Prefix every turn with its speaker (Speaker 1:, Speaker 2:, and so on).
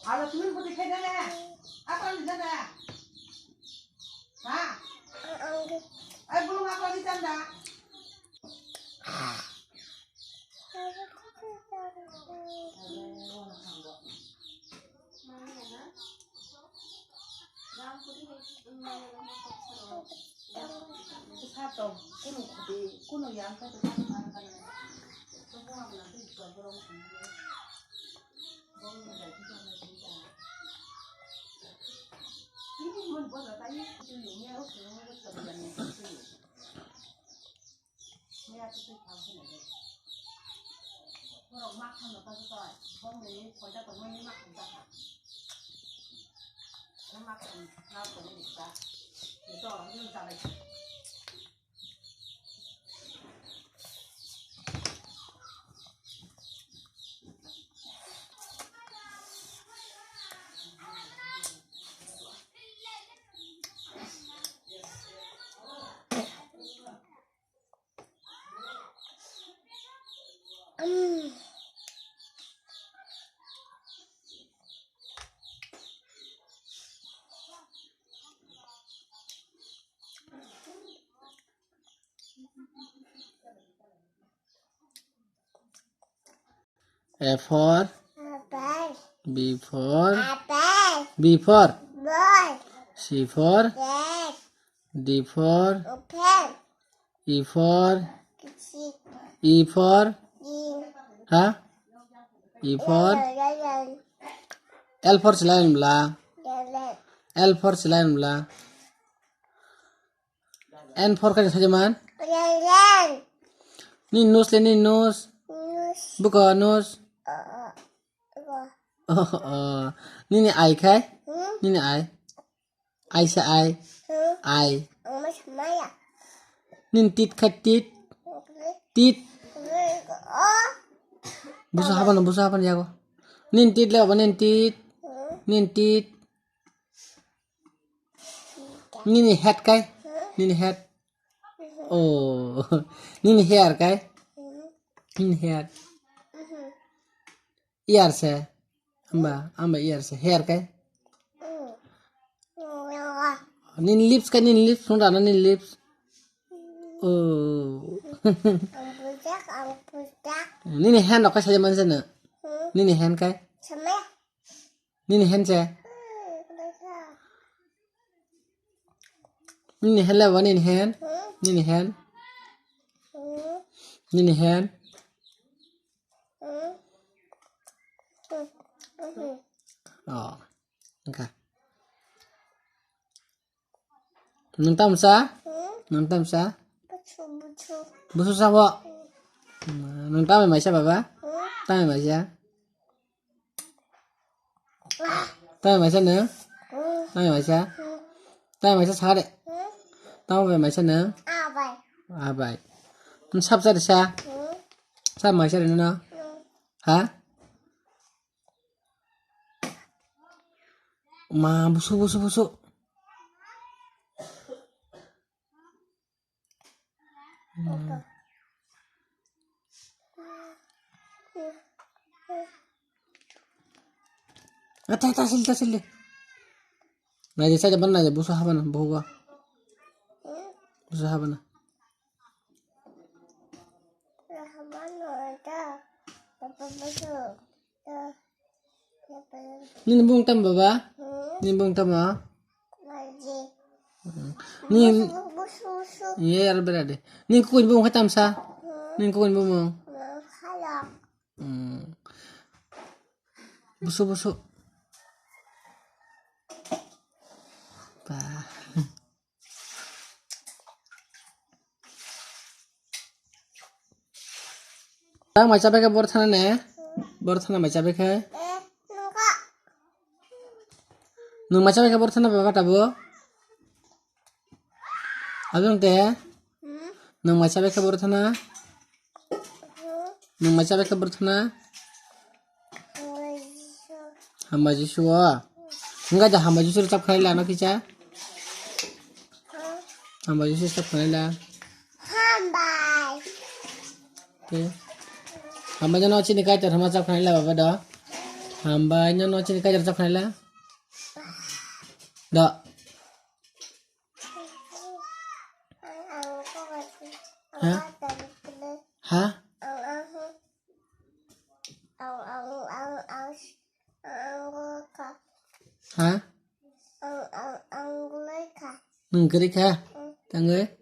Speaker 1: Ada tuh putih kayak gini. Apa di sana? Hah? Belum apa di sana? Satu, kuno yang satu ini membuat katanya sendirinya harus menurut kebijakannya sendiri. Ini aku sih tahu sendiri. Kalau makan apa sih toh? Bang ini kalau temen ini makan apa? Nó makan, nó cũng được ta. Để cho nó như thế này.
Speaker 2: A for
Speaker 3: Apple.
Speaker 2: B for
Speaker 3: Apple.
Speaker 2: B for
Speaker 3: Ball.
Speaker 2: C for
Speaker 3: Red.
Speaker 2: D for
Speaker 3: Open.
Speaker 2: E for
Speaker 3: Kecil.
Speaker 2: E for
Speaker 3: Green.
Speaker 2: huh? E for
Speaker 3: Yellow.
Speaker 2: L for selain bla
Speaker 3: Yellow.
Speaker 2: L for selain bla N for kan saja man
Speaker 3: Yellow.
Speaker 2: ni nus le ni nus
Speaker 3: News.
Speaker 2: bukan nus ni ni ai kai ni ni ai sa ai
Speaker 3: Mama sama ya?
Speaker 2: nin tit kai tit busa apa ya ko nin tit le apa nin tit ni ni head kai ni ni head oh ni ni hair kai ni ni hair ear se amba ear se hair kai nin lips kai nin lips sun rana nin lips oh ni ni hand kai saja man sana ni ni hand kai
Speaker 3: Sama ya?
Speaker 2: ni ni hand se ni ni hand la ni ni hand ni ni hand ni ni hand oh okay nang tam sa
Speaker 3: Betul.
Speaker 2: busu sa bo nang tam mai sa baba tam mai sa tam mai sa nữa tam mai sa sa de tam mai sa nữa
Speaker 3: Apa?
Speaker 2: vậy nó sắp ra được xa sắp mai sa được nữa hả mà busu tasil deh nah jadi saja benar aja busu apa nah buku busu apa nah ini bung tam baba ini bung tam ah ini iya ya berada ini kuin bung katam sa ini kuin bung busu bah tang mai cabai ke borthana ne borthana mai cabai ke nung mai cabai ke borthana baba tabo abang te nung mai cabai ke borthana hamba jisu enggak dah hamba jisu cap khaila na kicha hamba jisu cap khaila
Speaker 3: Hambai.
Speaker 2: te Hambanya nó sini kacar sama cak naila baba do. Hambanya nó sini kacar cak naila. Do. Hah? Hah? Hả? Ngừng cái đi kha. Thằng ơi.